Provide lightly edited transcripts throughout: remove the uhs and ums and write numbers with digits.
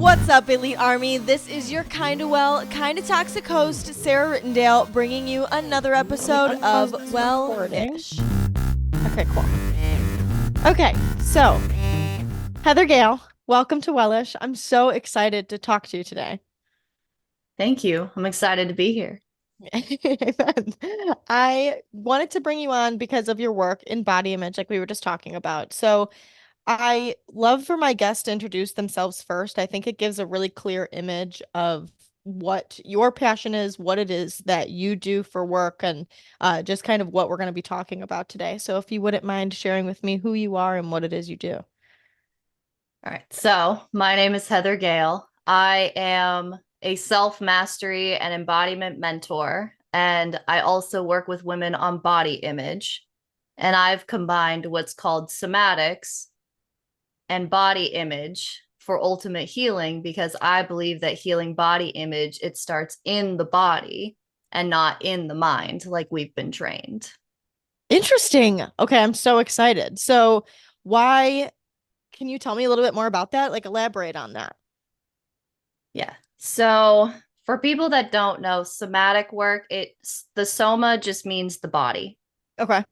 What's up, Elite Army? This is your kinda well, kinda toxic host, Sarah Rittendale, bringing you another episode of Wellish. Okay, cool. Okay, so Heather Gale, welcome to Wellish. I'm so excited to talk to you today. Thank you. I'm excited to be here. I wanted to bring you on because of your work in body image, like we were just talking about. So I love for my guests to introduce themselves first. I think it gives a really clear image of what your passion is, what it is that you do for work, and just kind of what we're going to be talking about today. So if you wouldn't mind sharing with me who you are and what it is you do. All right. So, my name is Heather Gale. I am a self mastery and embodiment mentor, and I also work with women on body image. And I've combined what's called somatics and body image for ultimate healing because I believe that healing body image, it starts in the body and not in the mind, like we've been trained. Interesting. Okay, I'm so excited. So why can you tell me a little bit more about that? Like elaborate on that. Yeah. So for people that don't know, somatic work, it's the soma just means the body. Okay.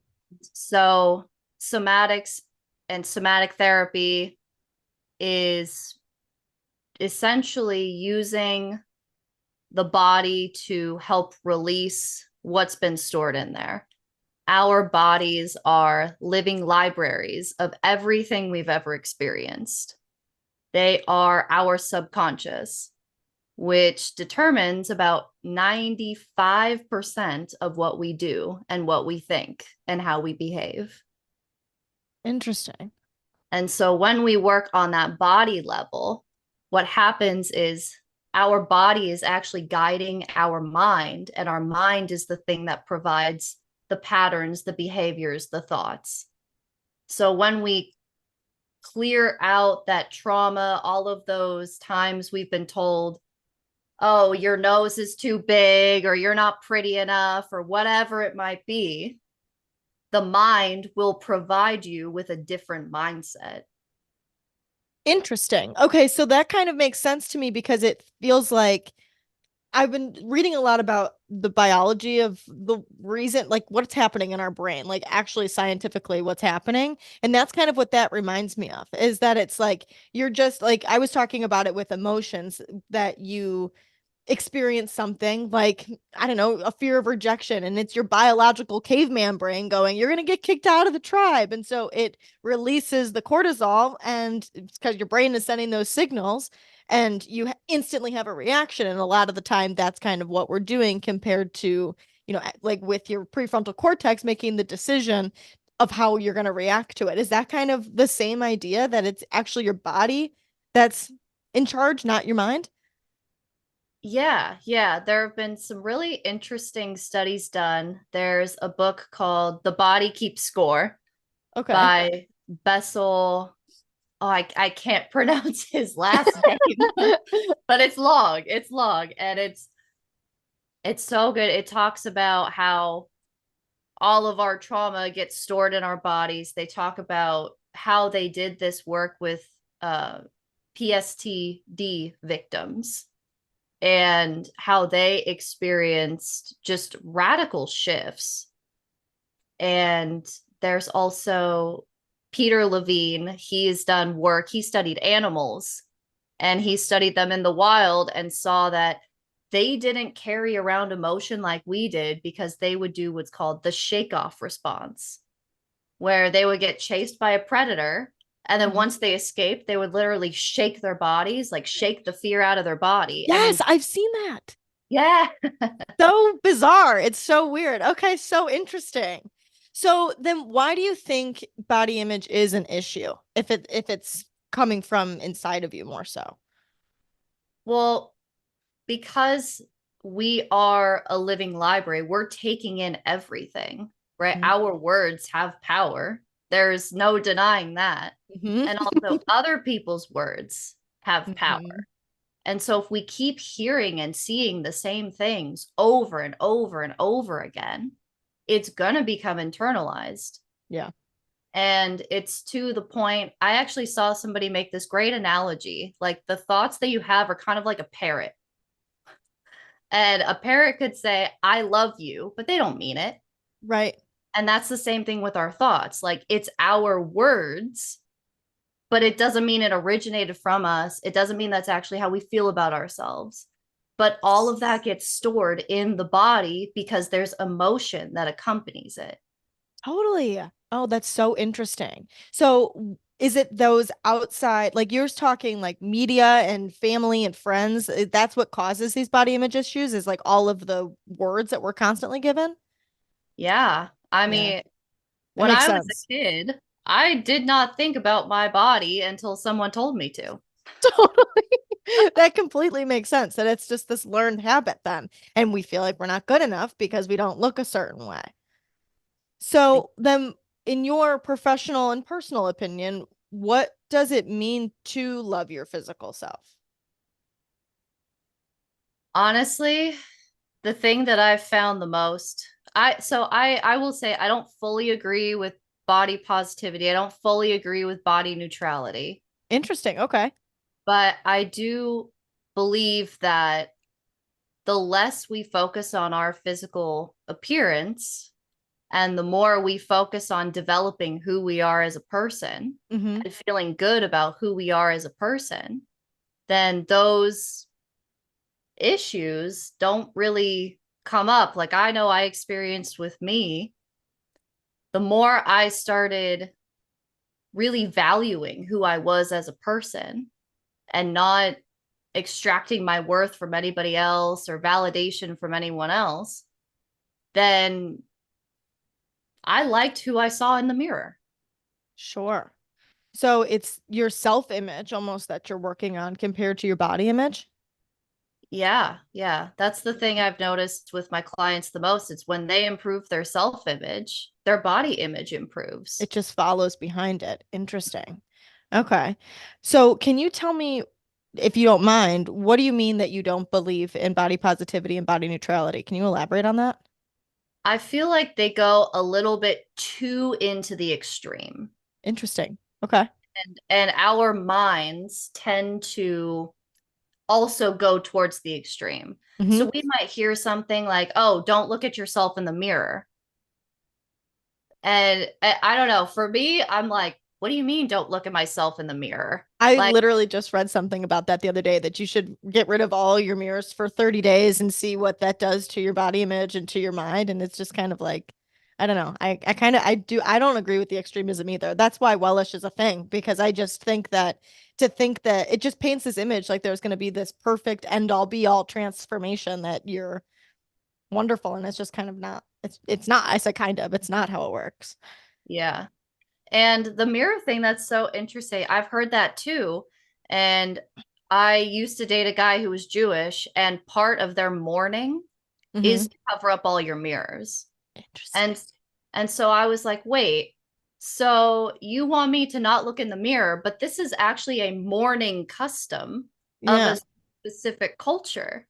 So somatics and somatic therapy is essentially using the body to help release what's been stored in there. Our bodies are living libraries of everything we've ever experienced. They are our subconscious, which determines about 95% of what we do and what we think and how we behave. Interesting. And so when we work on that body level, what happens is our body is actually guiding our mind, and our mind is the thing that provides the patterns, the behaviors, the thoughts. So when we clear out that trauma, all of those times we've been told, oh, your nose is too big, or you're not pretty enough, or whatever it might be, the mind will provide you with a different mindset. Interesting. Okay, so that kind of makes sense to me because it feels like I've been reading a lot about the biology of the reason, like what's happening in our brain, like actually scientifically what's happening. And that's kind of what that reminds me of is that it's like you're just like I was talking about it with emotions that you experience something like, I don't know, a fear of rejection, and it's your biological caveman brain going, you're going to get kicked out of the tribe. And so it releases the cortisol, and it's because your brain is sending those signals, and you instantly have a reaction. And a lot of the time, that's kind of what we're doing compared to, like with your prefrontal cortex making the decision of how you're going to react to it. Is that kind of the same idea that it's actually your body that's in charge, not your mind? Yeah. There have been some really interesting studies done. There's a book called The Body Keeps Score Okay. by Bessel. Oh, I can't pronounce his last name, but it's long. It's long, and it's so good. It talks about how all of our trauma gets stored in our bodies. They talk about how they did this work with PSTD victims and how they experienced just radical shifts. And there's also Peter Levine. He's done work, he studied animals and he studied them in the wild and saw that they didn't carry around emotion like we did because they would do what's called the shake off response, where they would get chased by a predator. And then Mhm. once they escaped, they would literally shake their bodies, like shake the fear out of their body. And Yes, then, I've seen that. yeah, So bizarre. It's so weird. Okay, so interesting. So then why do you think body image is an issue if it's coming from inside of you more so? well, because we are a living library, we're taking in everything, right? Our words have power. There's no denying that. And Mm-hmm. also, other people's words have power. Hmm. And so, if we keep hearing and seeing the same things over and over and over again, it's going to become internalized. Yeah. And it's to the point, I actually saw somebody make this great analogy. Like the thoughts that you have are kind of like a parrot. And a parrot could say, I love you, but they don't mean it. Right. And that's the same thing with our thoughts. Like it's our words, but it doesn't mean it originated from us. It doesn't mean that's actually how we feel about ourselves. But all of that gets stored in the body because there's emotion that accompanies it. Totally. Oh, that's so interesting. So, is it those outside, like you're talking like media and family and friends? That's what causes these body image issues, is like all of the words that we're constantly given? Yeah. I Yeah, mean, that when makes I was sense. a kid, I did not think about my body until someone told me to. Totally. That completely makes sense. That it's just this learned habit then. And we feel like we're not good enough because we don't look a certain way. So then, in your professional and personal opinion, what does it mean to love your physical self? Honestly, the thing that I've found the most, I will say I don't fully agree with body positivity. I don't fully agree with body neutrality, Interesting. Okay. but I do believe that the less we focus on our physical appearance and the more we focus on developing who we are as a person Mm-hmm. and feeling good about who we are as a person, then those issues don't really come up. Like I know I experienced with me, the more I started really valuing who I was as a person and not extracting my worth from anybody else or validation from anyone else, then I liked who I saw in the mirror. Sure. So it's your self-image almost that you're working on compared to your body image. Yeah, yeah. That's the thing I've noticed with my clients the most. It's when they improve their self image, their body image improves. It just follows behind it. Interesting. Okay. So can you tell me, if you don't mind, what do you mean that you don't believe in body positivity and body neutrality? Can you elaborate on that? I feel like they go a little bit too into the extreme. Interesting. Okay. And our minds tend to also go towards the extreme. Mm-hmm. So we might hear something like, "Oh, don't look at yourself in the mirror." And I don't know, for me, I'm like, "What do you mean don't look at myself in the mirror?" I Like, literally just read something about that the other day, that you should get rid of all your mirrors for 30 days and see what that does to your body image and to your mind. And it's just kind of like, I don't know. I kind of, I don't agree with the extremism either. That's why Wellish is a thing, because I just think that, to think that it just paints this image like there's going to be this perfect end all be all transformation that you're wonderful. And it's just kind of not, it's not, I said kind of, it's not how it works. yeah. And the mirror thing, that's so interesting. I've heard that too. And I used to date a guy who was Jewish, and part of their mourning Hmm. is to cover up all your mirrors. Interesting. And so I was like, wait, so you want me to not look in the mirror, but this is actually a mourning custom of Yeah. a specific culture.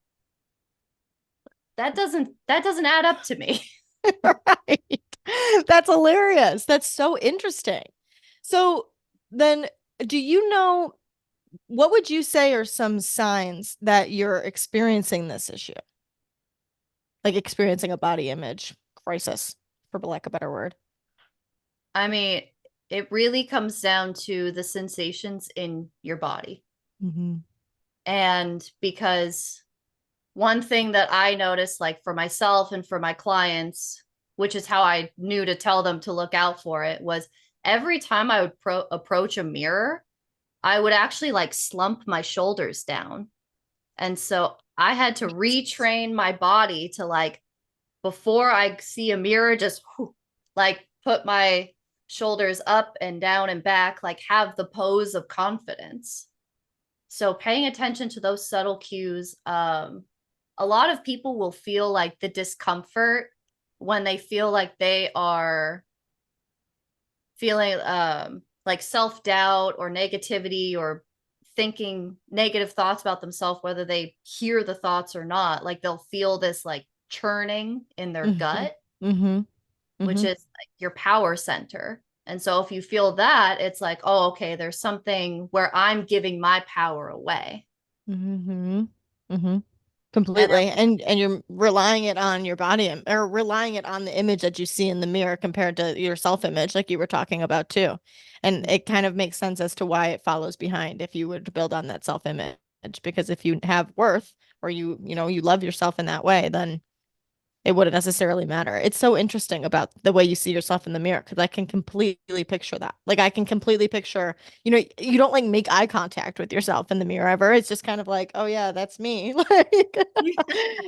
That doesn't add up to me. Right. That's hilarious. That's so interesting. So then, do you know, what would you say are some signs that you're experiencing this issue? Like experiencing a body image crisis, for lack of a better word. I mean, it really comes down to the sensations in your body. Hmm. And because one thing that I noticed, like for myself and for my clients, which is how I knew to tell them to look out for it, was every time I would approach a mirror, I would actually like slump my shoulders down. And so I had to retrain my body to like, before I see a mirror, just like put my shoulders up and down and back, like have the pose of confidence. So paying attention to those subtle cues, a lot of people will feel like the discomfort when they feel like they are feeling like self-doubt or negativity or thinking negative thoughts about themselves, whether they hear the thoughts or not. Like they'll feel this like churning in their Hmm. gut, Hmm. which Hmm. is like your power center. And so if you feel that, it's like, oh, okay, there's something where I'm giving my power away. Mm-hmm. Mm-hmm. And then, Completely. And you're relying it on your body or relying it on the image that you see in the mirror compared to your self-image, like you were talking about too. And it kind of makes sense as to why it follows behind if you were to build on that self-image. Because if you have worth or you love yourself in that way, then it wouldn't necessarily matter. It's so interesting about the way you see yourself in the mirror because I can completely picture that. Like I can completely picture, you don't like make eye contact with yourself in the mirror ever. It's just kind of like, oh yeah, that's me. Like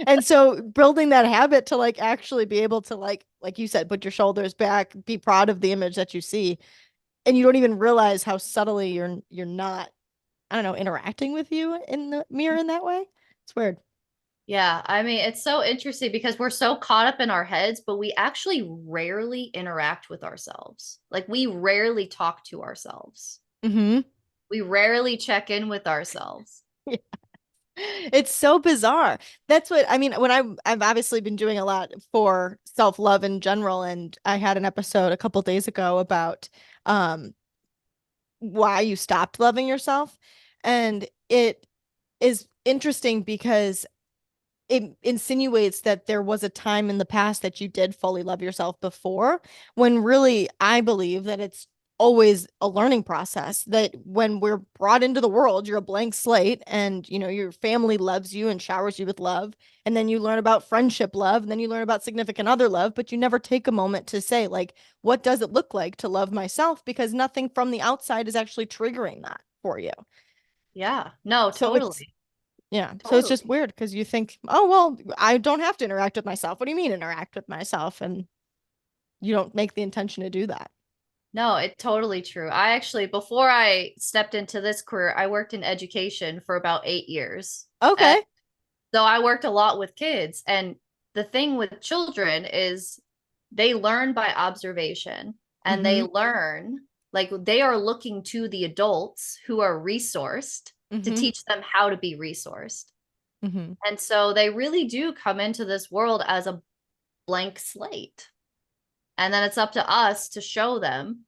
and so building that habit to like actually be able to like you said, put your shoulders back, be proud of the image that you see, and you don't even realize how subtly you're not, I don't know, interacting with you in the mirror in that way. It's weird. yeah, I mean, it's so interesting because we're so caught up in our heads, but we actually rarely interact with ourselves. Like, we rarely talk to ourselves. Mm-hmm. We rarely check in with ourselves. It's so bizarre. That's what I mean when I've obviously been doing a lot for self-love in general, and I had an episode a couple days ago about um why you stopped loving yourself. And it is interesting because it insinuates that there was a time in the past that you did fully love yourself before, when really I believe that it's always a learning process, that when we're brought into the world, you're a blank slate and your family loves you and showers you with love, and then you learn about friendship love, and then you learn about significant other love, but you never take a moment to say like, what does it look like to love myself, because nothing from the outside is actually triggering that for you. Yeah, no, So it's totally. yeah. So it's just Totally. weird because you think, oh, well, I don't have to interact with myself. What do you mean interact with myself? And you don't make the intention to do that. No, it's totally true. I actually, before I stepped into this career, I worked in education for about 8 years. And Okay. so I worked a lot with kids. And the thing with children is they learn by observation and they Mm-hmm. learn like they are looking to the adults who are resourced to Mm-hmm. teach them how to be resourced. Mm-hmm. And so they really do come into this world as a blank slate. And then it's up to us to show them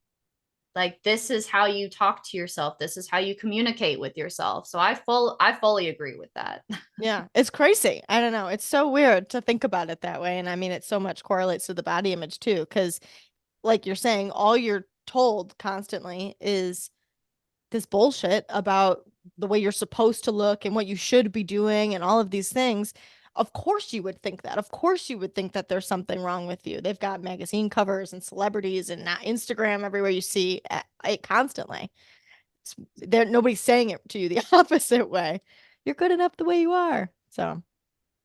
like this is how you talk to yourself, this is how you communicate with yourself. So I fully agree with that. Yeah. It's crazy. I don't know. It's so weird to think about it that way. And I mean, it so much correlates to the body image too, because like you're saying, all you're told constantly is this bullshit about the way you're supposed to look and what you should be doing and all of these things. Of course you would think that. Of course you would think that there's something wrong with you. They've got magazine covers and celebrities and now Instagram everywhere you see it constantly. Nobody's saying it to you the opposite way. You're good enough the way you are. So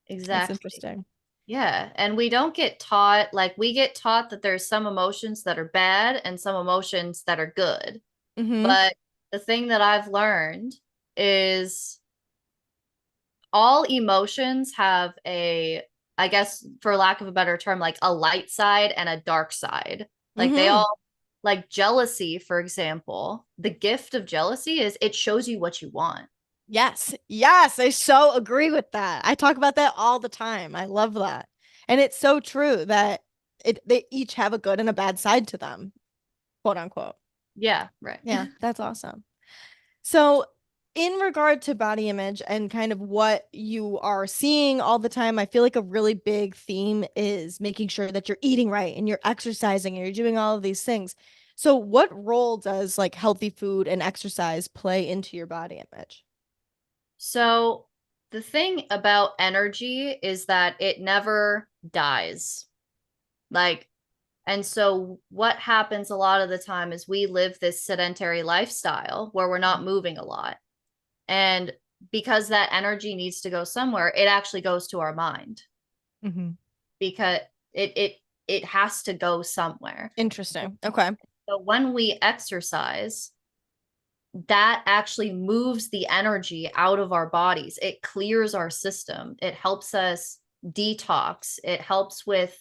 it's Exactly. interesting. Yeah, and we don't get taught like we get taught that there's some emotions that are bad and some emotions that are good. Mm-hmm. But the thing that I've learned is all emotions have a, I guess for lack of a better term, like a light side and a dark side. Like they Mm-hmm. all, like jealousy, for example, the gift of jealousy is it shows you what you want. Yes. Yes. I so agree with that. I talk about that all the time. I love that. And it's so true that they each have a good and a bad side to them, quote unquote. Yeah, right. Yeah, that's awesome. So, in regard to body image and kind of what you are seeing all the time, I feel like a really big theme is making sure that you're eating right and you're exercising and you're doing all of these things. So, what role does like healthy food and exercise play into your body image? So the thing about energy is that it never dies. Like, and so what happens a lot of the time is we live this sedentary lifestyle where we're not moving a lot. And because that energy needs to go somewhere, it actually goes to our mind Mm-hmm. because it has to go somewhere. Interesting. Okay. So when we exercise, that actually moves the energy out of our bodies. It clears our system. It helps us detox. It helps with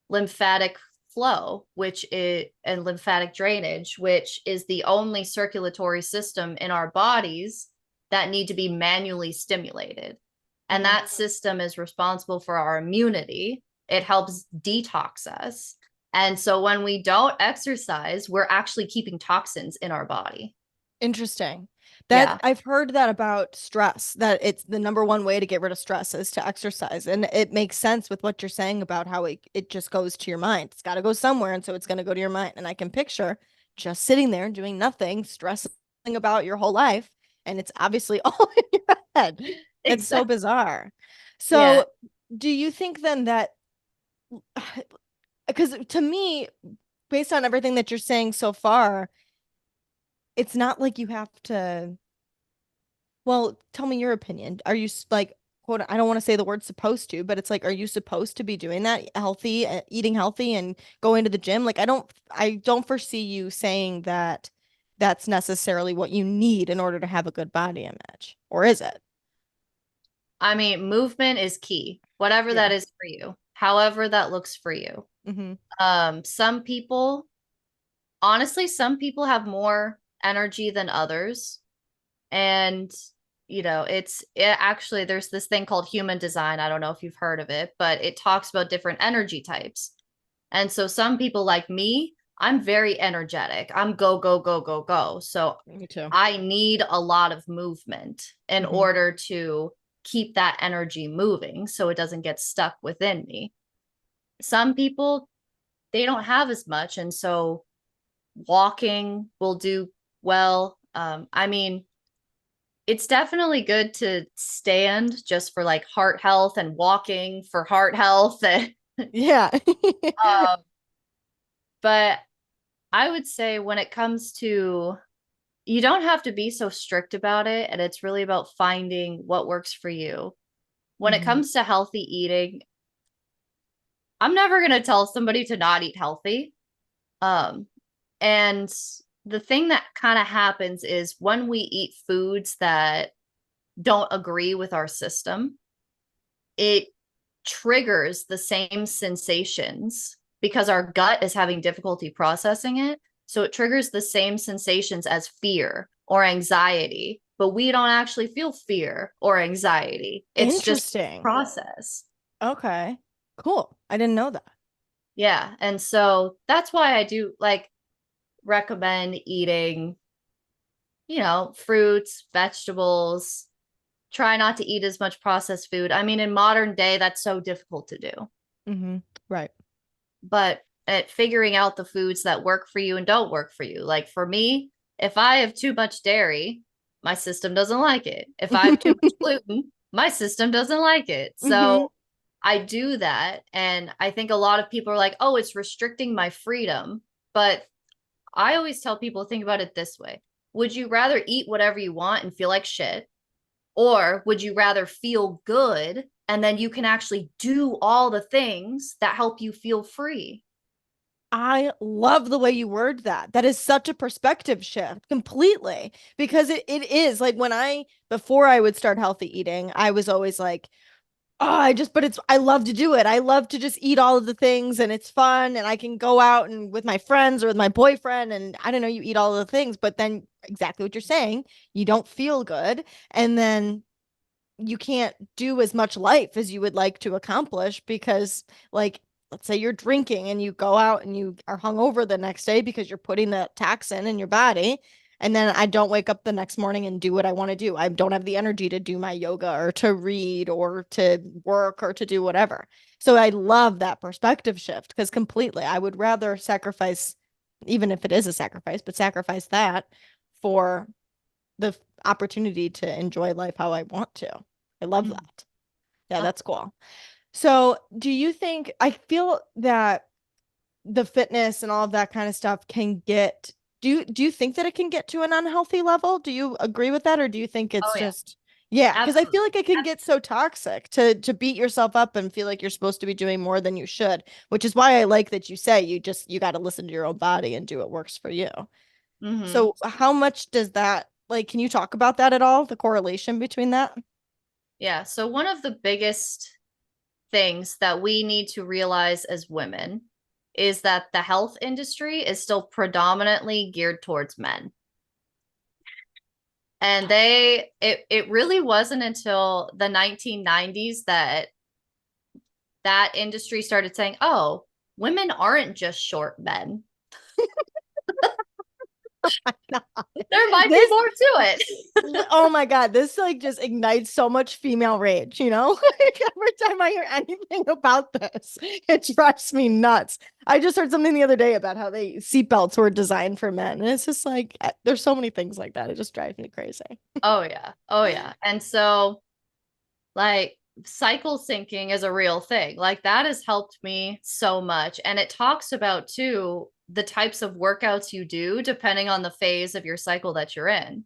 lymphatic flow, which is and lymphatic drainage, which is the only circulatory system in our bodies that need to be manually stimulated. And Mm. that system is responsible for our immunity. It helps detox us. And so when we don't exercise, we're actually keeping toxins in our body. Interesting. That Yeah, I've heard that about stress, that it's the number one way to get rid of stress is to exercise. And it makes sense with what you're saying about how it just goes to your mind. It's got to go somewhere. And so it's going to go to your mind. And I can picture just sitting there doing nothing, stressing about your whole life. And it's obviously all in your head. It's so exactly. bizarre. Yeah. So do you think then that, because to me, based on everything that you're saying so far, it's not like you have to. Well, tell me your opinion. Are you like, quote, I don't want to say the word supposed to, but it's like, are you supposed to be doing that, healthy, eating healthy and going to the gym? Like, I don't foresee you saying that that's necessarily what you need in order to have a good body image, or is it? I mean, movement is key, whatever that Yeah. is for you, however that looks for you. Mm-hmm. Some people, honestly, some people have more energy than others. And, it actually, there's this thing called human design. I don't know if you've heard of it, but it talks about different energy types. And so some people like me, I'm very energetic. I'm go, go, go, go, go. So Me too. I need a lot of movement in Mm-hmm. order to keep that energy moving so it doesn't get stuck within me. Some people, they don't have as much. And so walking will do well. I mean, it's definitely good to stand just for like heart health and walking for heart health. Yeah. um, but I would say when it comes to, you don't have to be so strict about it. And it's really about finding what works for you. When it Mm-hmm. comes to healthy eating, I'm never going to tell somebody to not eat healthy. Um, and the thing that kind of happens is when we eat foods that don't agree with our system, it triggers the same sensations because our gut is having difficulty processing it. So it triggers the same sensations as fear or anxiety, but we don't actually feel fear or anxiety. It's just Interesting. process. Okay. Cool. I didn't know that. Yeah. And so that's why I do like recommend eating, fruits, vegetables. Try not to eat as much processed food. I mean, in modern day, that's so difficult to do. Mm-hmm. Right. But at figuring out the foods that work for you and don't work for you. Like for me, if I have too much dairy, my system doesn't like it. If I have too much gluten, my system doesn't like it. Mm-hmm. So I do that. And I think a lot of people are like, oh, it's restricting my freedom. But I always tell people, think about it this way. Would you rather eat whatever you want and feel like shit? Or would you rather feel good and then you can actually do all the things that help you feel free? I love the way you word that. That is such a perspective shift completely because it is like before I would start healthy eating, I was always like, oh, I love to do it. I love to just eat all of the things and it's fun and I can go out and with my friends or with my boyfriend and I don't know, you eat all of the things, but then exactly what you're saying, you don't feel good. And then you can't do as much life as you would like to accomplish because like let's say you're drinking and you go out and you are hungover the next day because you're putting that toxin in your body and then I don't wake up the next morning and do what I want to do. I don't have the energy to do my yoga or to read or to work or to do whatever. So I love that perspective shift because completely I would rather sacrifice, even if it is a sacrifice, but sacrifice that for the opportunity to enjoy life how I want to. I love Mhm. that. Yeah, that's cool. So, do you think I feel that the fitness and all of that kind of stuff can get do you think that it can get to an unhealthy level? Do you agree with that or do you think it's Oh yeah, just yeah, because I feel absolutely. like it can get so toxic to beat yourself up and feel like you're supposed to be doing more than you should, which is why I like that you say you got to listen to your own body and do what works for you. Hmm. So, how much does that like can you talk about that at all? The correlation between that? Yeah. So one of the biggest things that we need to realize as women is that the health industry is still predominantly geared towards men. And it really wasn't until the 1990s that that industry started saying, "Oh, women aren't just short men. There might be This more to it. oh my God, this like just ignites so much female rage, you know? Like every time I hear anything about this, it drives me nuts. I just heard something the other day about how they seatbelts were designed for men. And it's just like there's so many things like that. It just drives me crazy. Oh yeah. Oh yeah. And so like cycle syncing is a real thing. Like that has helped me so much. And it talks about too the types of workouts you do depending on the phase of your cycle that you're in.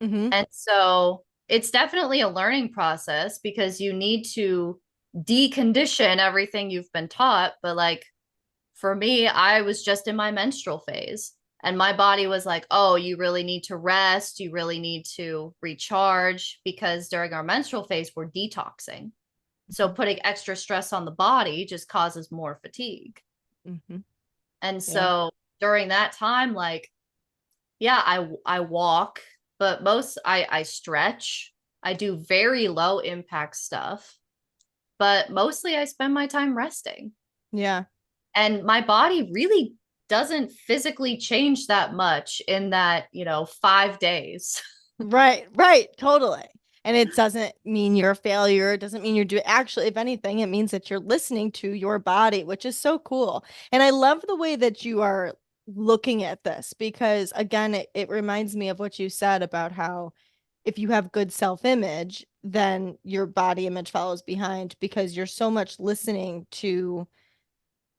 Mm-hmm. And so it's definitely a learning process because you need to decondition everything you've been taught. But like for me, I was just in my menstrual phase. And my body was like, oh, you really need to rest. You really need to recharge because during our menstrual phase, we're detoxing. So putting extra stress on the body just causes more fatigue. Mm-hmm. And Yeah. so during that time, like, yeah, I walk, but I stretch. I do very low impact stuff, but mostly I spend my time resting. Yeah. And my body really doesn't physically change that much in that, 5 days. Right, right, totally. And it doesn't mean you're a failure. It doesn't mean you're doing, actually, if anything, it means that you're listening to your body, which is so cool. And I love the way that you are looking at this because, again, it reminds me of what you said about how if you have good self-image, then your body image follows behind because you're so much listening to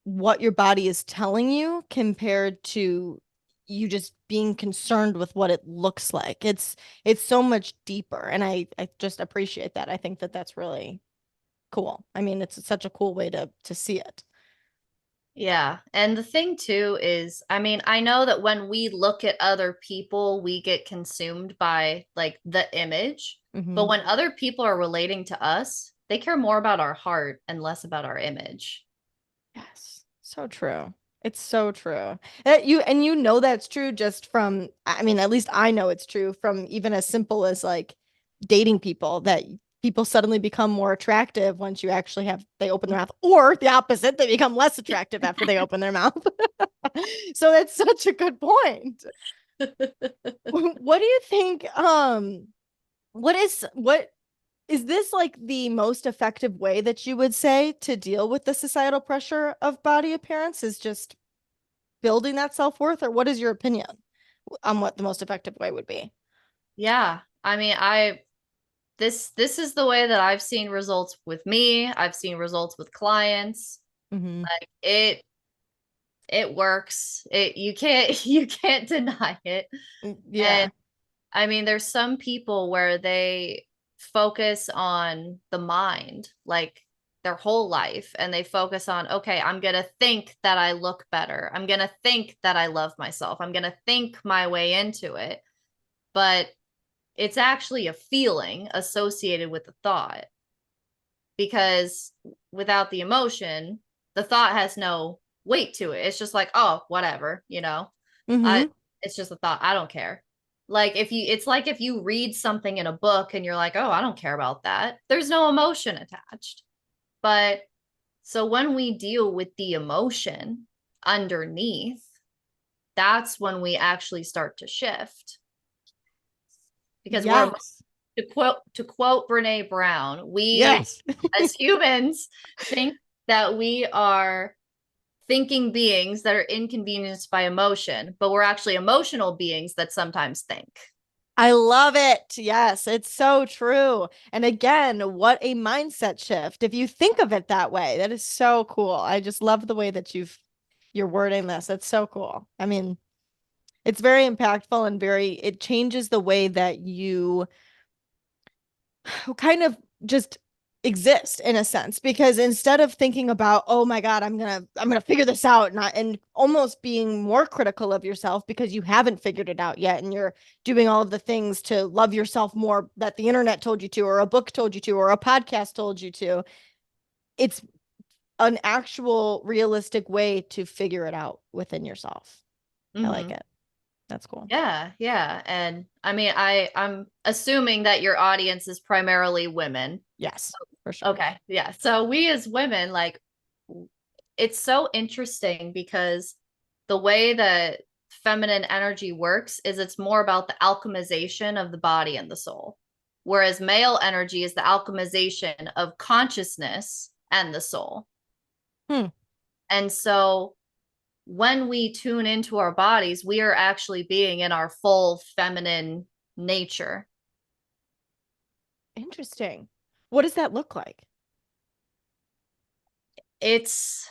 what your body is telling you compared to you just being concerned with what it looks like. It's so much deeper and I just appreciate that. I think that that's really cool. I mean, it's such a cool way to see it. Yeah. And the thing too is, I mean, I know that when we look at other people, we get consumed by like the image. But Hmm. when other people are relating to us, they care more about our heart and less about our image. Yes. So true. It's so true. And you know that's true just from I mean, at least I know it's true from even as simple as like dating people that people suddenly become more attractive once you actually have they open their mouth or the opposite, they become less attractive after they open their mouth. So that's such a good point. What do you think what is this like the most effective way that you would say to deal with the societal pressure of body appearance is just building that self-worth, or what is your opinion on what the most effective way would be? Yeah. I mean, this is the way that I've seen results with me. I've seen results with clients. Hmm. Like it works. You can't you can't deny it. And Yeah. I mean, there's some people where they focus on the mind, like their whole life, and they focus on, okay, I'm going to think that I look better. I'm going to think that I love myself. I'm going to think my way into it. But it's actually a feeling associated with the thought because without the emotion, the thought has no weight to it. It's just like, oh, whatever. I Hmm. it's just a thought. I don't care. Like it's like if you read something in a book and you're like, "Oh, I don't care about that." There's no emotion attached. But so when we deal with the emotion underneath, that's when we actually start to shift because we're Yes. to quote Brene Brown, we Yes. as humans think that we are thinking beings that are inconvenienced by emotion, but we're actually emotional beings that sometimes think. I love it. Yes, it's so true. And again, what a mindset shift. If you think of it that way, that is so cool. I just love the way that you're wording this. It's so cool. I mean, it's very impactful and it changes the way that you kind of just exist in a sense because instead of thinking about oh my god I'm gonna figure this out and almost being more critical of yourself because you haven't figured it out yet and you're doing all of the things to love yourself more that the internet told you to or a book told you to or a podcast told you to, it's an actual realistic way to figure it out within yourself. I like Mm-hmm. it. That's cool. Yeah, yeah. And I mean, I'm assuming that your audience is primarily women. Yes, for sure. Okay, yeah. So we as women, like it's so interesting because the way that feminine energy works is it's more about the alchemization of the body and the soul, whereas male energy is the alchemization of consciousness and the soul. Hmm. And so when we tune into our bodies, we are actually being in our full feminine nature. Interesting. What does that look like? It's,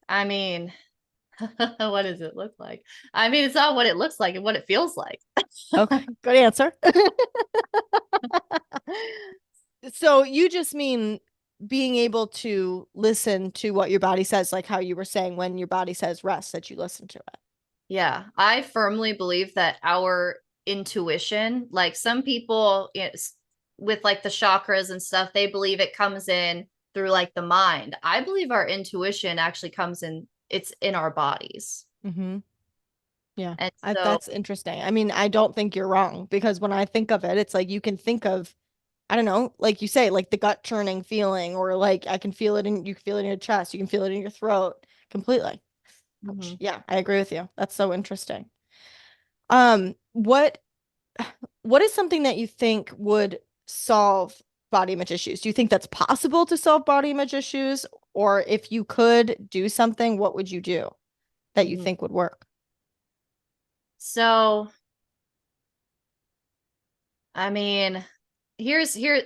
I mean, what does it look like? I mean, it's not what it looks like and what it feels like. Okay, good answer. So you just mean being able to listen to what your body says, like how you were saying when your body says rest, that you listen to it. Yeah, I firmly believe that our intuition, like some people, with like the chakras and stuff, they believe it comes in through like the mind. I believe our intuition actually comes in, it's in our bodies. Mm-hmm. Yeah, And so, that's interesting. I mean, I don't think you're wrong because when I think of it, it's like you can think of, I don't know, like you say, like the gut churning feeling, or like I can feel it in, you can feel it in your chest, you can feel it in your throat completely. Ouch. mhm, Yeah, I agree with you. That's so interesting. What what is something that you think would solve body image issues? Do you think that's possible to solve body image issues? Or if you could do something, what would you do that you mhm. think would work? So, I mean,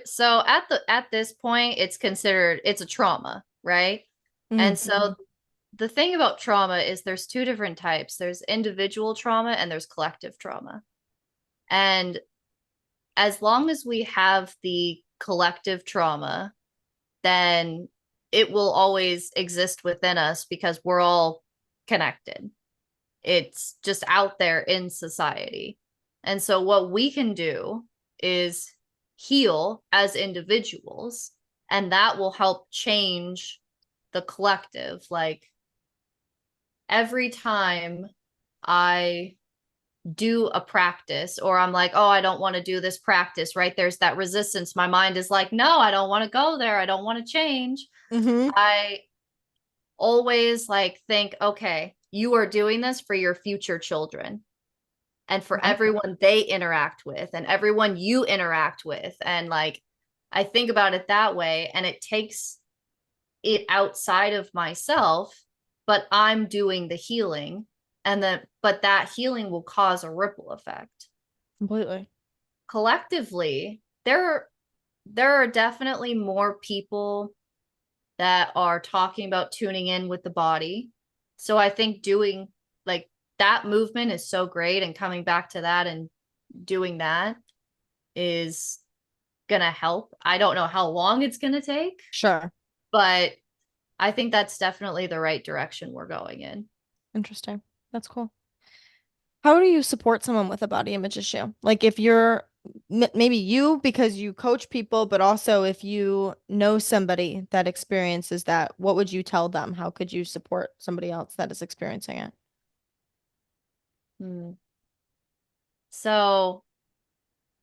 so at this point, it's considered it's a trauma, right? Mm, And so the thing about trauma is there's two different types. There's individual trauma and there's collective trauma. And as long as we have the collective trauma, then it will always exist within us because we're all connected. It's just out there in society. And so, what we can do is heal as individuals, and that will help change the collective. Like every time I do a practice or I'm like, oh, I don't want to do this practice, right? There's that resistance. My mind is like, no, I don't want to go there. I don't want to change. mm-hmm. I always like think, okay, you are doing this for your future children and for Right. everyone they interact with and everyone you interact with. And like, I think about it that way and it takes it outside of myself, but I'm doing the healing. And then, but that healing will cause a ripple effect. Completely. Collectively, there are definitely more people that are talking about tuning in with the body. So I think doing like that movement is so great and coming back to that and doing that is going to help. I don't know how long it's going to take, Sure. but I think that's definitely the right direction we're going in. Interesting. That's cool. How do you support someone with a body image issue? Like if you're maybe you because you coach people, but also if you know somebody that experiences that, what would you tell them? How could you support somebody else that is experiencing it? Hmm. So,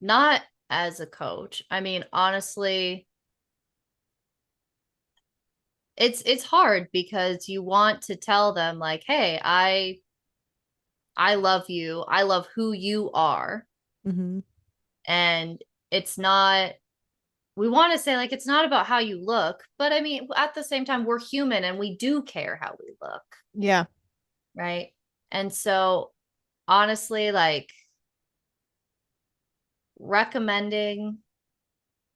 not as a coach. I mean, honestly, it's hard because you want to tell them like, "Hey, I love you. I love who you are." Hmm. And it's not we want to say like it's not about how you look, but I mean, at the same time we're human and we do care how we look, Yeah. right? And so honestly, like recommending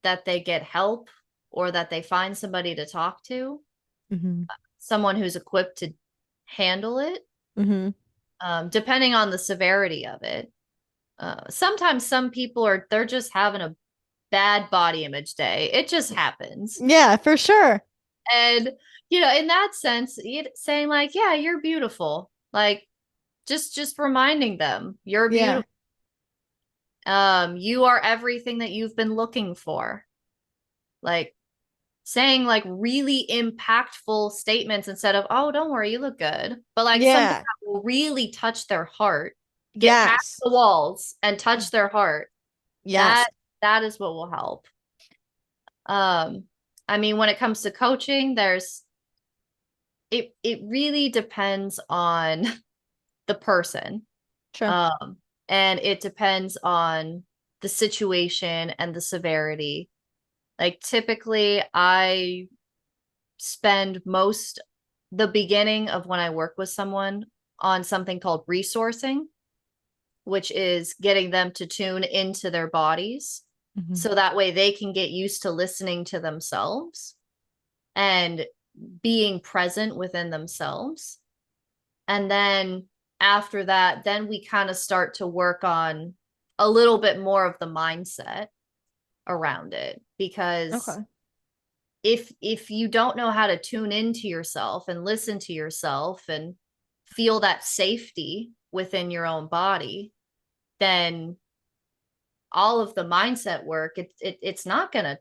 that they get help or that they find somebody to talk to, Hmm. someone who's equipped to handle it, Hmm. depending on the severity of it. Sometimes some people they're just having a bad body image day. It just happens. Yeah, for sure. And in that sense, saying like, yeah, you're beautiful. Like just reminding them you're Yeah. beautiful. You are everything that you've been looking for. Like saying like really impactful statements instead of, oh, don't worry, you look good. But like something Yeah. that will really touch their heart, get past Yes. the walls and touch their heart. That Yes. that is what will help. Um, I mean, when it comes to coaching, it really depends on the person. Sure. Um, and it depends on the situation and the severity. Like typically I spend most the beginning of when I work with someone on something called resourcing, which is getting them to tune into their bodies Mhm. so that way they can get used to listening to themselves and being present within themselves. And then after that, then we kind of start to work on a little bit more of the mindset around it because Okay. if you don't know how to tune into yourself and listen to yourself and feel that safety within your own body, then all of the mindset work it's not going to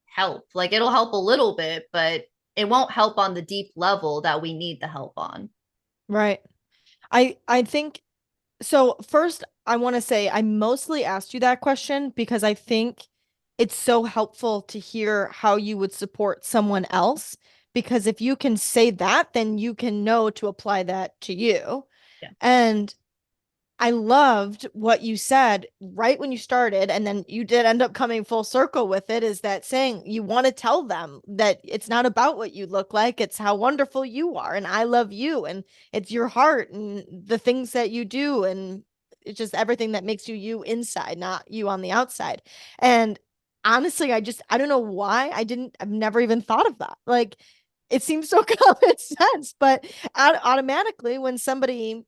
help. Like it'll help a little bit, but it won't help on the deep level that we need the help on. Right. I think so. First, I want to say I mostly asked you that question because I think it's so helpful to hear how you would support someone else. Because if you can say that, then you can know to apply that to you. Yeah. And I loved what you said right when you started, and then you did end up coming full circle with it. Is that saying you want to tell them that it's not about what you look like, it's how wonderful you are, and I love you, and it's your heart and the things that you do, and it's just everything that makes you you inside, not you on the outside. And honestly, I don't know why I've never even thought of that. Like, it seems so common sense, but automatically when somebody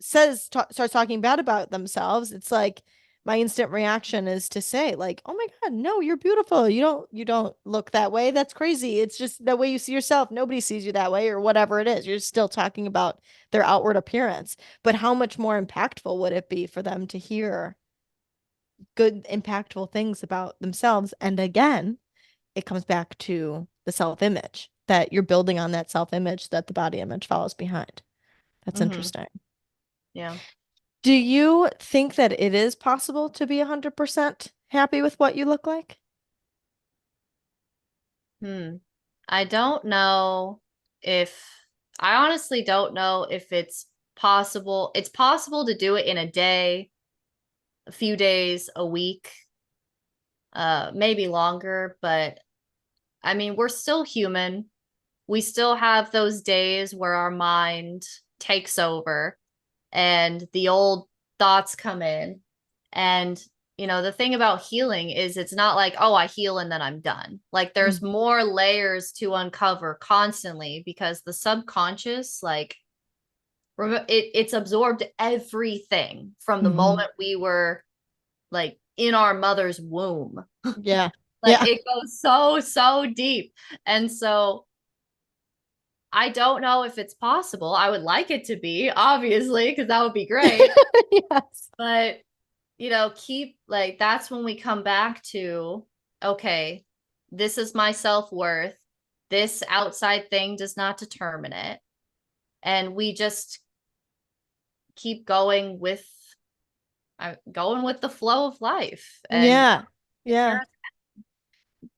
starts talking bad about themselves, it's like my instant reaction is to say like, "Oh my God, no, you're beautiful. You don't look that way. That's crazy. It's just the way you see yourself. Nobody sees you that way or whatever it is." You're still talking about their outward appearance, but how much more impactful would it be for them to hear good, impactful things about themselves? And again, it comes back to the self-image that you're building on that self-image that the body image follows behind. That's Mm-hmm. interesting. Yeah. Do you think that it is possible to be 100% happy with what you look like? Hmm. I don't know if I honestly don't know if it's possible. It's possible to do it in a day, a few days, a week, maybe longer, but I mean, we're still human. We still have those days where our mind takes over and the old thoughts come in. And, the thing about healing is it's not like, oh, I heal and then I'm done. Like there's Mm. more layers to uncover constantly because the subconscious, like, it's absorbed everything from the Hmm. moment we were like in our mother's womb. Yeah. Like Yeah. it goes so, so deep. And so I don't know if it's possible. I would like it to be, obviously, because that would be great. Yes. But, keep like that's when we come back to, okay, this is my self-worth. This outside thing does not determine it. And we just keep going with the flow of life. And Yeah. Yeah.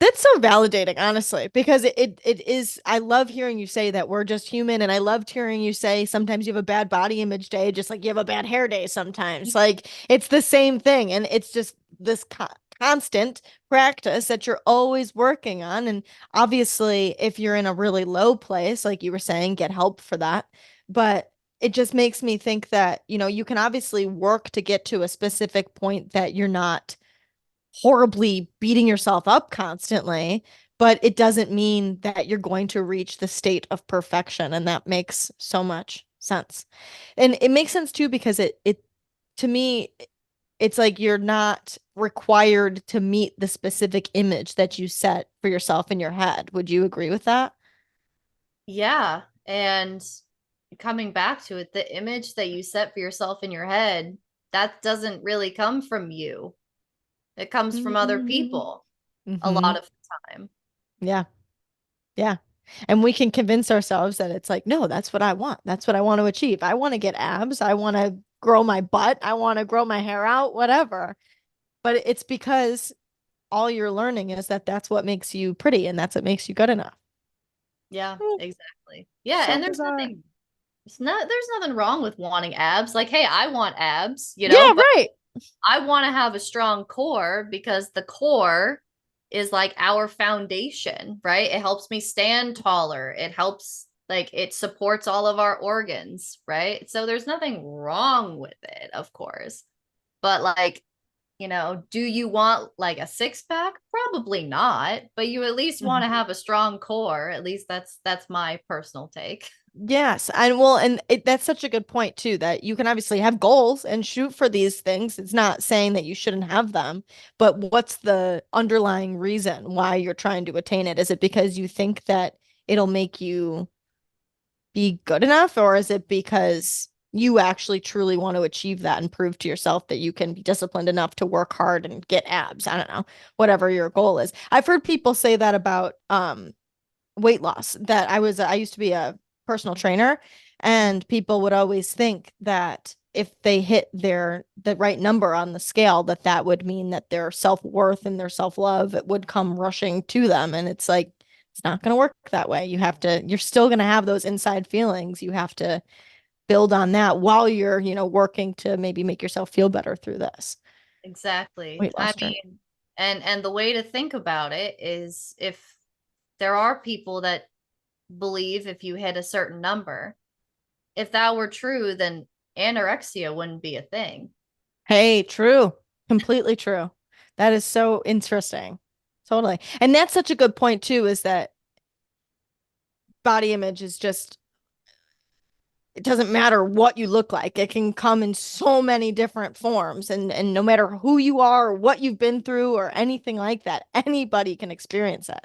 That's so validating, honestly, because it is. I love hearing you say that we're just human, and I loved hearing you say sometimes you have a bad body image day, just like you have a bad hair day sometimes. Like it's the same thing, and it's just this constant practice that you're always working on. And obviously, if you're in a really low place, like you were saying, get help for that. But it just makes me think that, you can obviously work to get to a specific point that you're not horribly beating yourself up constantly, but it doesn't mean that you're going to reach the state of perfection. And that makes so much sense. And it makes sense too, because to me, it's like you're not required to meet the specific image that you set for yourself in your head. Would you agree with that? yeah. And coming back to it, the image that you set for yourself in your head, that doesn't really come from you. It comes from other Mm-hmm. people a Mm-hmm. lot of the time. Yeah. Yeah. And we can convince ourselves that it's like, no, that's what I want. That's what I want to achieve. I want to get abs. I want to grow my butt. I want to grow my hair out, whatever. But it's because all you're learning is that that's what makes you pretty and that's what makes you good enough. Yeah, Oh, exactly. Yeah, so and bizarre. there's nothing wrong with wanting abs. Like, hey, I want abs, Yeah, but right. I want to have a strong core because the core is like our foundation, right? It helps me stand taller. It helps, like, it supports all of our organs, right? So there's nothing wrong with it, of course. But like, do you want like a six pack? Probably not, but you at least want Mhm. to have a strong core. At least that's my personal take. Yes, and well, and that's such a good point too, that you can obviously have goals and shoot for these things. It's not saying that you shouldn't have them, but what's the underlying reason why you're trying to attain it? Is it because you think that it'll make you be good enough, or is it because you actually truly want to achieve that and prove to yourself that you can be disciplined enough to work hard and get abs? I don't know, whatever your goal is. I've heard people say that about weight loss, that I used to be a personal trainer, and people would always think that if they hit the right number on the scale, that that would mean that their self-worth and their self-love would come rushing to them, and it's like it's not going to work that way. You're still going to have those inside feelings. You have to build on that while you're, working to maybe make yourself feel better through this Exactly. weight I loss journey. mean, and the way to think about it is if there are people that believe if you hit a certain number, if that were true, then anorexia wouldn't be a thing. Hey, true. Completely true. That is so interesting. Totally. And that's such a good point too, is that body image is just, it doesn't matter what you look like. It can come in so many different forms, and no matter who you are or what you've been through or anything like that, anybody can experience it.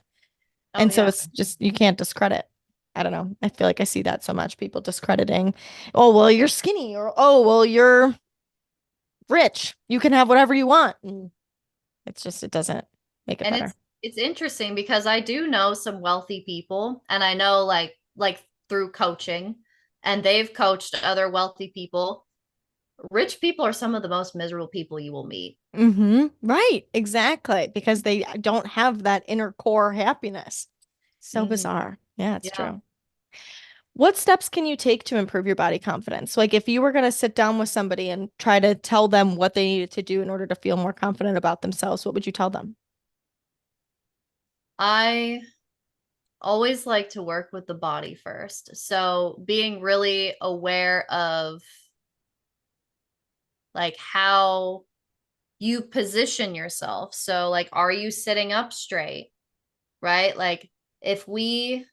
Oh And so yeah. it's just you can't discredit. I don't know. I feel like I see that so much, people discrediting, oh, well, you're skinny, or oh, well, you're rich. You can have whatever you want. And it's just it doesn't make it And better. it's interesting because I do know some wealthy people and I know like through coaching and they've coached other wealthy people. Rich people are some of the most miserable people you will meet. Right, exactly. Because they don't have that inner core happiness. So Hmm. bizarre. Yeah, it's Yeah. true. What steps can you take to improve your body confidence? Like if you were going to sit down with somebody and try to tell them what they needed to do in order to feel more confident about themselves, what would you tell them? I always like to work with the body first. So being really aware of like how you position yourself. So like are you sitting up straight, right? Like if we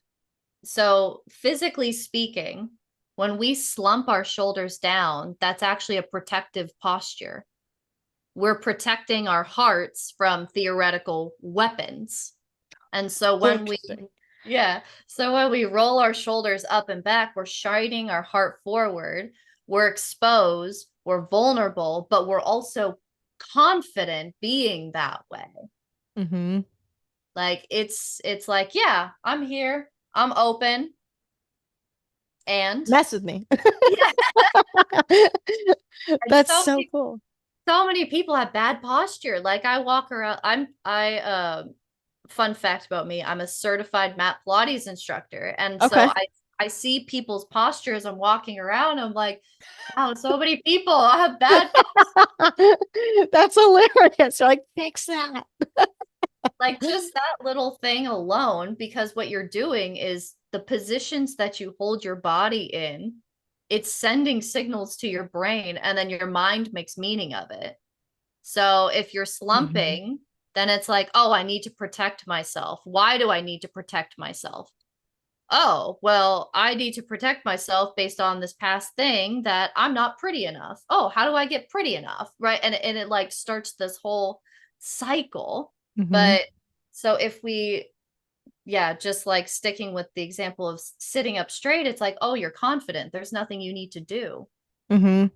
so physically speaking, when we slump our shoulders down, that's actually a protective posture. We're protecting our hearts from theoretical weapons. And so So when we interesting. yeah, so when we roll our shoulders up and back, we're shining our heart forward. We're exposed, we're vulnerable, but we're also confident being that way. Mm-hmm. Like it's like, yeah, I'm here. I'm open and Mess with me. yeah, and That's so cool. so many people have bad posture. Like I walk around fun fact about me, I'm a certified mat Pilates instructor. And so Okay. I see people's postures. I'm walking around. I'm like, wow, so many people have bad That's hilarious. You're like, fix that. like just that little thing alone, because what you're doing is the positions that you hold your body in, it's sending signals to your brain, and then your mind makes meaning of it. So if you're Mhm. slumping, then it's like, oh, I need to protect myself. Why do I need to protect myself? Oh, well, I need to protect myself based on this past thing that I'm not pretty enough. Oh, how do I get pretty enough? Right. And it like starts this whole cycle. Mhm. But so if we, yeah, just like sticking with the example of sitting up straight, it's like, oh, you're confident. There's nothing you need to do. Mhm.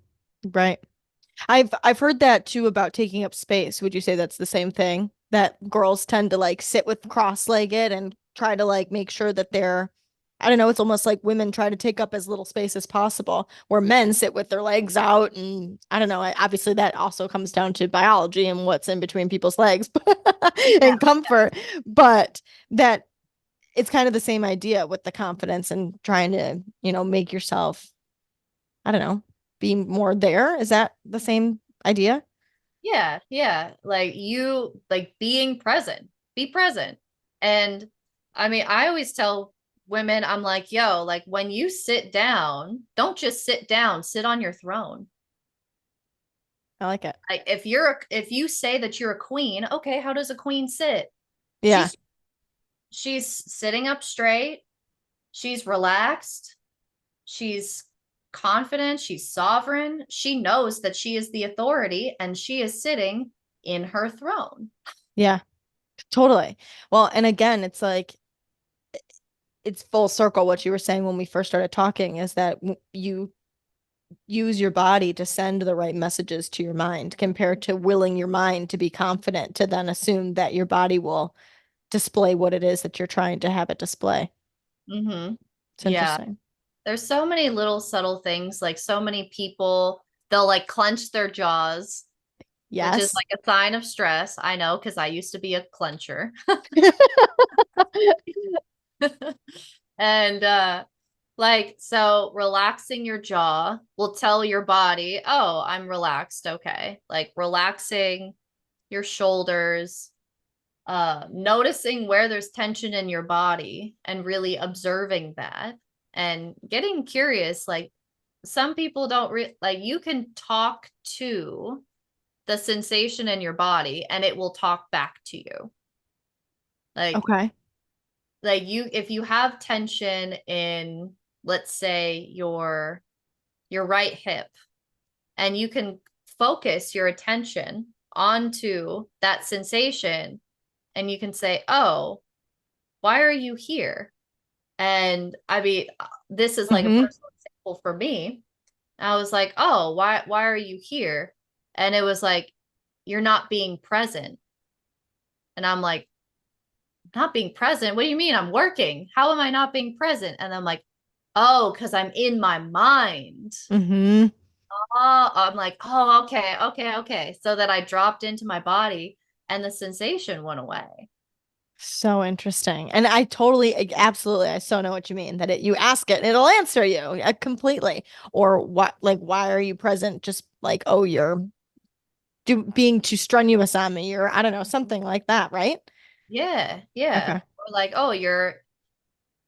Right. I've heard that too about taking up space. Would you say that's the same thing? That girls tend to like sit with cross-legged and try to like make sure that they're, I don't know, it's almost like women try to take up as little space as possible, where men sit with their legs out, and I don't know, obviously that also comes down to biology and what's in between people's legs Yeah. and comfort, but that it's kind of the same idea with the confidence and trying to, make yourself, I don't know, be more there. Is that the same idea? Yeah, yeah. Like you, like being present, be present. And I mean, I always tell women, I'm like, yo, like when you sit down, don't just sit down, sit on your throne. I like it. Like if you say that you're a queen, okay, how does a queen sit? Yeah. She's she's sitting up straight, she's relaxed, she's confident, she's sovereign, she knows that she is the authority and she is sitting in her throne. Yeah. Totally. Well, and again, it's like it's full circle what you were saying when we first started talking is that you use your body to send the right messages to your mind compared to willing your mind to be confident to then assume that your body will display what it is that you're trying to have it display. Mm-hmm. It's Yeah. interesting. There's so many little subtle things. Like so many people, they'll like clench their jaws, which is Yes. like a sign of stress. I know because I used to be a clencher. And like so relaxing your jaw will tell your body, "Oh, I'm relaxed." Okay. Like relaxing your shoulders, noticing where there's tension in your body and really observing that and getting curious. Like some people don't like you can talk to the sensation in your body and it will talk back to you. Like Okay. you if you have tension in, let's say, your right hip, and you can focus your attention onto that sensation, and you can say, "Oh, why are you here?" And I mean, this is like a Mm-hmm. personal example for me. I was like, "Oh, why are you here?" And it was like, "You're not being present." And I'm like, "Not being present? What do you mean? I'm working. How am I not being present?" And I'm like, "Oh, because I'm in my mind." Mm-hmm. Oh, I'm like, "Oh, okay, okay, okay." So that I dropped into my body and the sensation went away. So interesting. And I totally, absolutely, I so know what you mean that you ask it and it'll answer you completely. Or what, like, why are you present? Just like, oh, you're being too strenuous on me, or I don't know, something like that, right? Yeah, yeah. Okay. Or like, "Oh, you're,"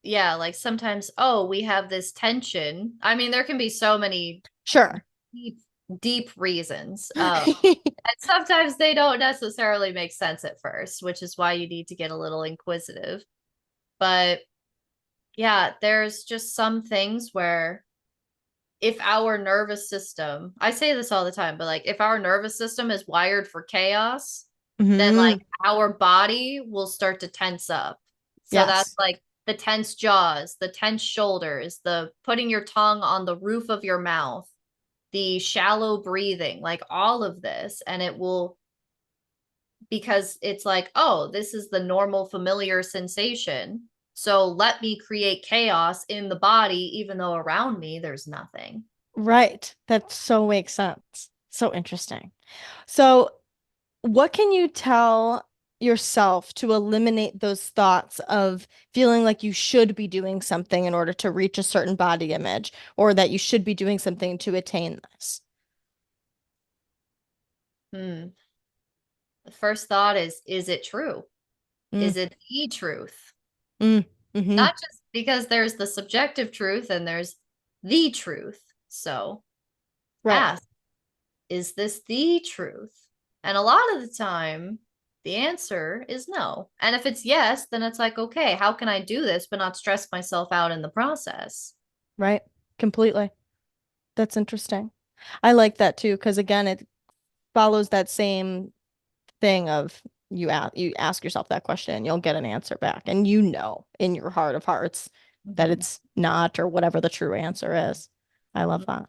yeah, like sometimes, "Oh, we have this tension." I mean, there can be so many Sure. deep, deep reasons. And sometimes they don't necessarily make sense at first, which is why you need to get a little inquisitive. But yeah, there's just some things where if our nervous system, I say this all the time, but like if our nervous system is wired for chaos, then like Hmm. our body will start to tense up. So that's Yes. like the tense jaws, the tense shoulders, the putting your tongue on the roof of your mouth, the shallow breathing, like all of this. And it will, because it's like, oh, this is the normal familiar sensation. So let me create chaos in the body, even though around me there's nothing. Right. That so makes sense. So interesting. So, what can you tell yourself to eliminate those thoughts of feeling like you should be doing something in order to reach a certain body image, or that you should be doing something to attain this? Hmm. The first thought is it true? Mm, Is it the truth? mm, mm-hmm. Not just because there's the subjective truth and there's the truth. So Right. ask, is this the truth? And a lot of the time, the answer is no. And if it's yes, then it's like, okay, how can I do this but not stress myself out in the process? Right. Completely. That's interesting. I like that too, because again, it follows that same thing of you ask yourself that question and you'll get an answer back. And you know in your heart of hearts that Mhm. it's not or whatever the true answer is. I love that.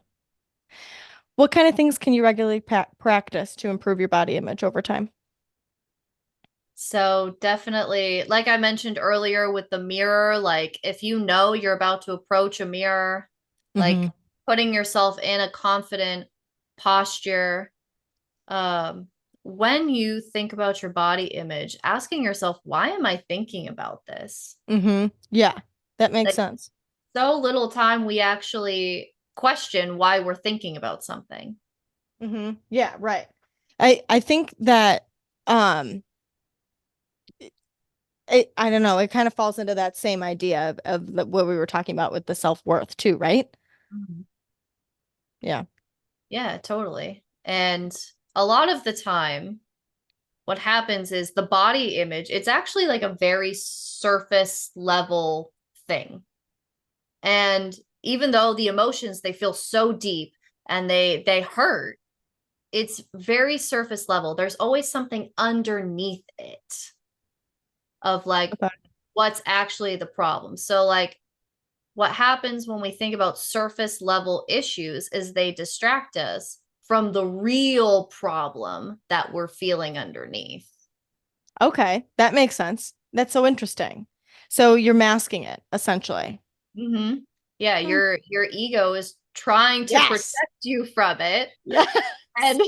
What kind of things can you regularly practice to improve your body image over time? So definitely, like I mentioned earlier with the mirror, like if you know you're about to approach a mirror, Hmm. like putting yourself in a confident posture, um, when you think about your body image, asking yourself, why am I thinking about this? Yeah, that makes Like, sense. so little time we actually question why we're thinking about something. Yeah, right. I think that um I don't know, it kind of falls into that same idea of what we were talking about with the self-worth too, right? Mhm. Yeah. Yeah, totally. And a lot of the time, what happens is the body image, it's actually like a very surface level thing. And even though the emotions, they feel so deep and they hurt, it's very surface level. There's always something underneath it of like Okay. what's actually the problem. So like what happens when we think about surface level issues is they distract us from the real problem that we're feeling underneath. Okay, that makes sense. That's so interesting. So you're masking it essentially. Mm-hmm. Yeah, Hmm. your ego is trying to protect Yes. you from it, Yes. and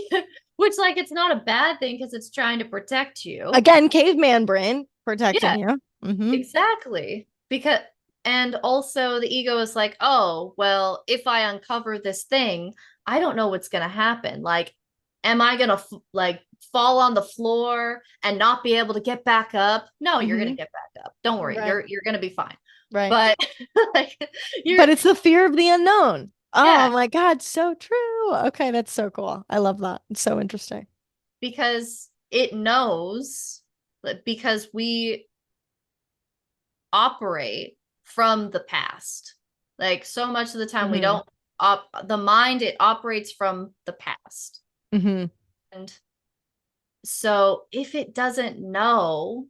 which like it's not a bad thing because it's trying to protect you. Again, caveman brain Yeah, protecting you. exactly. Because and also the ego is like, oh, well, if I uncover this thing, I don't know what's going to happen. Like, am I going to like fall on the floor and not be able to get back up? No, you're going to hmm get back up. Don't worry. Right. You're going to be fine. Right. But like you're But it's the fear of the unknown. yeah, Oh my God, so true. Okay, that's so cool. I love that. It's so interesting. because it knows that because we operate from the past. Like so much of the time we hmm don't the mind it operates from the past. hmm And so if it doesn't know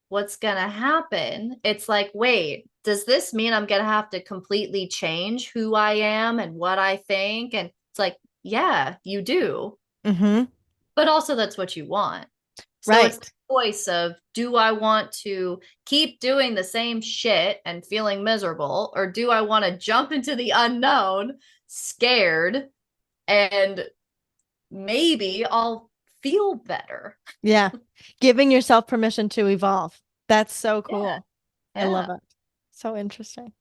what's going to happen, it's like, wait, does this mean I'm going to have to completely change who I am and what I think? And it's like, yeah, you do. hmm But also that's what you want. So it's the Right. choice of do I want to keep doing the same shit and feeling miserable, or do I want to jump into the unknown, scared, and maybe I'll feel better? Yeah. Giving yourself permission to evolve. That's so Yeah, cool. I love yeah. it. So interesting.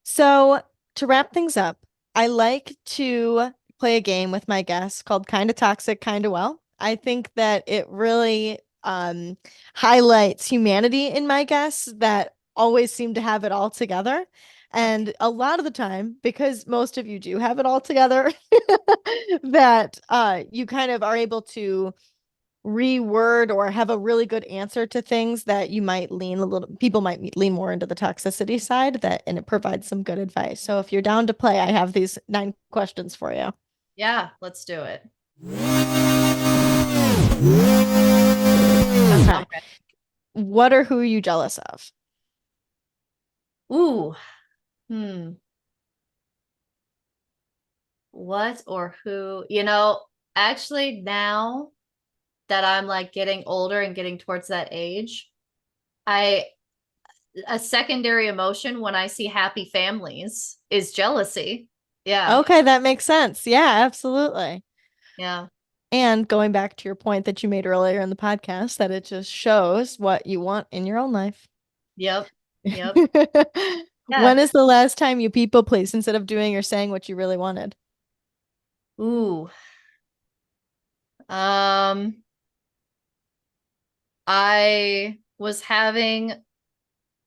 So, to wrap things up, I like to play a game with my guests called Kinda Toxic, Kinda Well. I think that it really highlights humanity in my guests that always seem to have it all together. Okay. And a lot of the time, because most of you do have it all together, that you kind of are able to reword or have a really good answer to things that you might lean a little people might lean more into the toxicity side that and it provides some good advice. So if you're down to play, I have these 9 questions for you. Yeah, let's do it. I'm Okay. ready. What or who are you jealous of? Ooh, what or who? Actually, now that I'm like getting older and getting towards that age, I a secondary emotion when I see happy families is jealousy. Yeah. Okay, that makes sense. Yeah, absolutely. Yeah. And going back to your point that you made earlier in the podcast, that it just shows what you want in your own life. Yep. Yep. When Yeah. is the last time you people pleased instead of doing or saying what you really wanted? Ooh. Um, I was having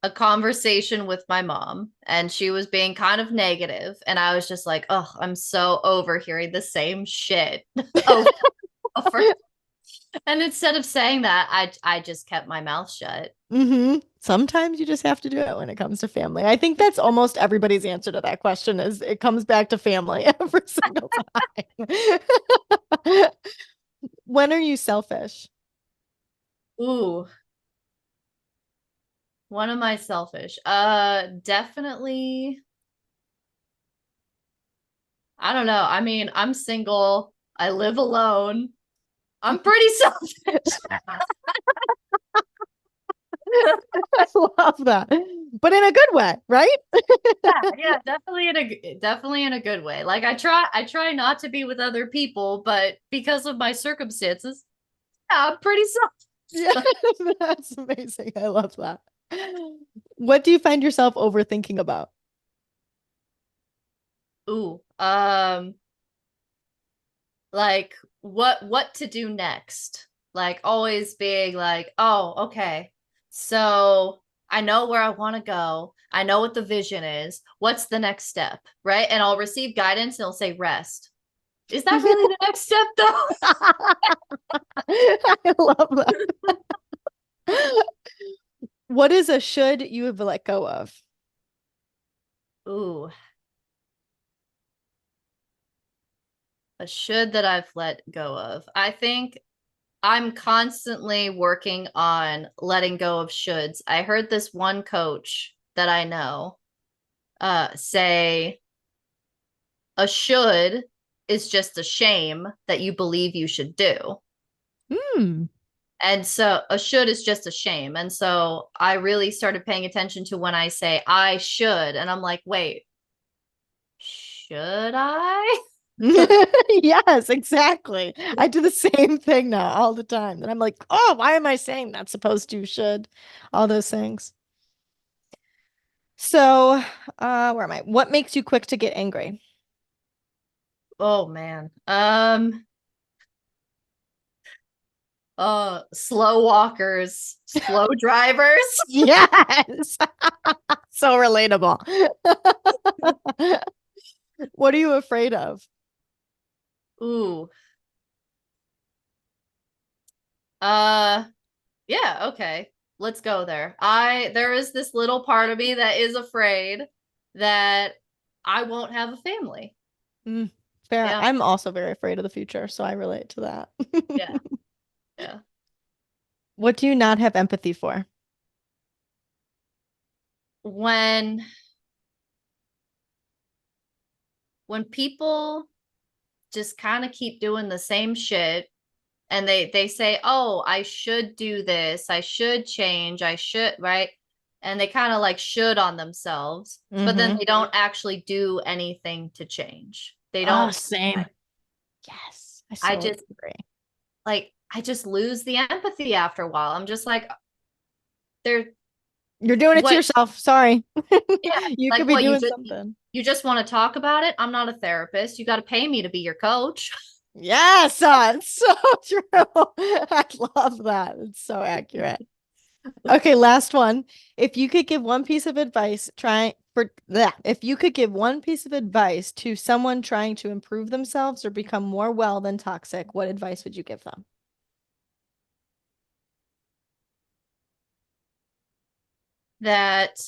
a conversation with my mom and she was being kind of negative and I was just like, "Oh, I'm so over hearing the same shit over and over." And instead of saying that, I just kept my mouth shut. Sometimes you just have to do it when it comes to family. I think that's almost everybody's answer to that question is it comes back to family every single time. When are you selfish? Ooh, when am I selfish? Definitely. I don't know. I mean, I'm single. I live alone. I'm pretty selfish. I love that. But in a good way, right? Yeah, yeah, definitely in a good way. Like I try not to be with other people, but because of my circumstances, I'm pretty Yeah, soft. that's amazing. I love that. What do you find yourself overthinking about? Ooh, like what to do next? Like always being like, oh, okay. So I know where I want to go. I know what the vision is. What's the next step? Right. And I'll receive guidance and it'll say rest. Is that really the next step though? I love that. What is a should you have let go of? Ooh, a should that I've let go of. I think I'm constantly working on letting go of shoulds. I heard this one coach that I know say a should is just a shame that you believe you should do. Hmm. And so a should is just a shame. And so I really started paying attention to when I say I should. And I'm like, wait, should I? Yes, exactly. I do the same thing now all the time. And I'm like, oh, why am I saying not supposed to, should, all those things. So, where am I? What makes you quick to get angry? Oh man. Slow walkers, slow drivers. Yes. So relatable. What are you afraid of? Ooh. Uh yeah, okay. Let's go there. There is this little part of me that is afraid that I won't have a family. Mm, fair. Yeah. I'm also very afraid of the future, so I relate to that. Yeah. Yeah. What do you not have empathy for? When when people just kind of keep doing the same shit and they say, "Oh, I should do this. I should change. I should," right? And they kind of like should on themselves, but then Mm-hmm. they don't actually do anything to change. They Oh, don't same. Yes, I I so just agree. I just lose the empathy after a while. I'm just like they're You're doing it to what yourself. Sorry. yeah, You like could be what doing something. you just want to talk about it? I'm not a therapist. You got to pay me to be your coach. Yes, it's so true. I love that. It's so accurate. Okay, last one. If you could give one piece of advice trying for that, if you could give one piece of advice to someone trying to improve themselves or become more well than toxic, what advice would you give them? That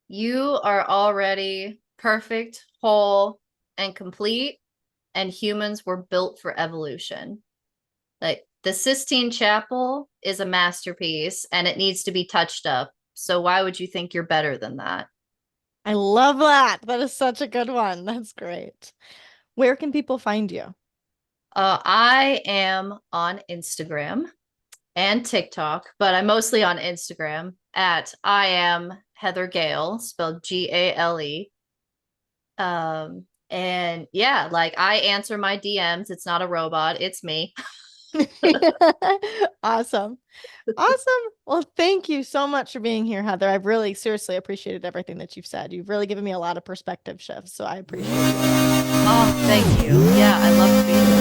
you are already perfect, whole, and complete, and humans were built for evolution. Like the Sistine Chapel is a masterpiece and it needs to be touched up. So why would you think you're better than that? I love that. That is such a good one. That's great. Where can people find you? I am on Instagram and TikTok, but I'm mostly on Instagram at I am Heather Gale, spelled Gale. And yeah, like I answer my DMs. It's not a robot, it's me. Awesome. Awesome. Well, thank you so much for being here, Heather. I've really seriously appreciated everything that you've said. You've really given me a lot of perspective shifts, so I appreciate you. Oh, thank you. Yeah, I love to be here.